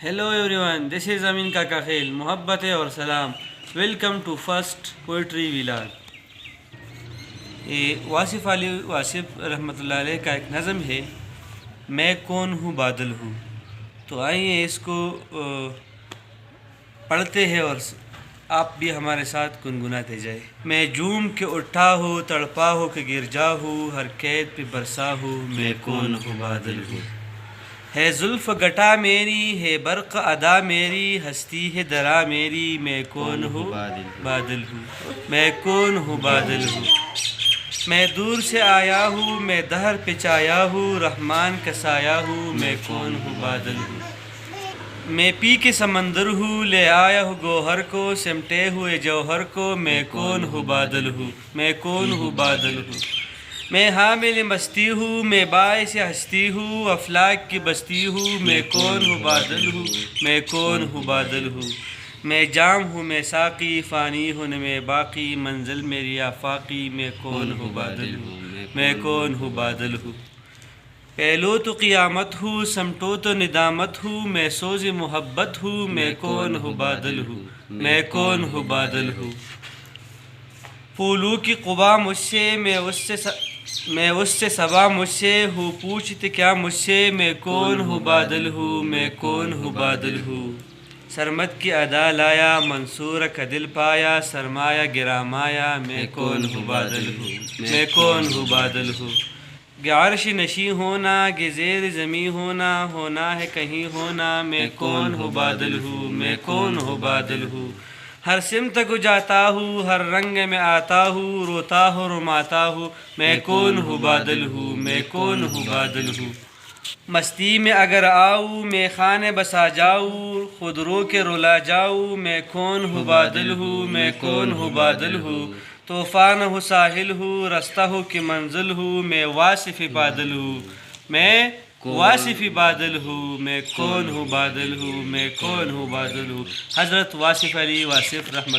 Hello everyone, this is Amin Kaka Khail. محبتیں اور سلام. Welcome to first poetry vlog. یہ واصف علی واصف رحمۃ اللہ علیہ کا ایک نظم ہے، میں کون ہوں بادل ہوں. تو آئیے اس کو پڑھتے ہیں اور آپ بھی ہمارے ساتھ گنگناتے جائے. میں جھوم کے اٹھا ہوں، تڑپا ہو کہ گر جا ہوں، ہر قید پہ برسا ہوں، میں کون ہوں بادل ہوں. ہے زلف گٹا میری، ہے برق ادا میری، ہستی ہے درا میری، میں کون ہوں بادل ہوں. میں کون ہوں بادل ہوں. میں دور سے آیا ہوں، میں دہر پہ چایا ہوں، رحمان کا سایہ ہوں، میں کون ہوں بادل ہوں. میں پی کے سمندر ہوں، لے آیا ہوں گوہر کو، سمٹے ہوئے جوہر کو، میں کون ہوں بادل ہوں. میں کون ہوں بادل ہوں. میں حامل مستی ہوں، میں باعث ہستی ہوں، افلاک کی بستی ہوں، میں کون ہوں بادل ہوں. میں کون ہوں بادل ہوں. میں جام ہوں، میں ساقی، فانی ہوں میں باقی، منزل میری آفاقی، میں کون ہوں بادل ہوں. میں کون ہوں بادل ہوں. پہلو تو قیامت ہوں، سمٹو تو ندامت ہوں، میں سوز محبت ہوں، میں کون ہوں بادل ہوں. میں کون ہوں بادل ہوں. پھولوں کی قبا مجھ سے، میں اس سے صبا مجھ سے، ہوں پوچھتے کیا مجھ سے، میں کون ہوں بادل ہوں. میں کون ہوں بادل ہوں. سرمد کی ادا لایا، منصور کا دل پایا، سرمایہ گرامایا، میں کون ہوں بادل ہوں. میں کون ہوں بادل ہوں. کہ عرش نشیں ہونا، کہ زیر زمیں ہونا، ہونا ہے کہیں ہونا، میں کون ہوں بادل ہوں. میں کون ہوں بادل ہوں. ہر سمت کو جاتا ہوں، ہر رنگ میں آتا ہوں، روتا ہوں رماتا ہوں، میں کون ہوں بادل ہوں. میں کون ہوں بادل ہوں. مستی میں اگر آؤں، میں خانے بسا جاؤں، خود رو کے رلا جاؤں، میں کون ہوں بادل ہوں. میں کون ہوں بادل ہوں. طوفان ہو ساحل ہوں، رستہ ہو کہ منزل ہوں، میں واصف بادل ہوں. میں واصف بادل ہوں. میں کون ہوں بادل ہوں. میں کون ہوں بادل ہوں. حضرت واصف علی واصف رحمۃ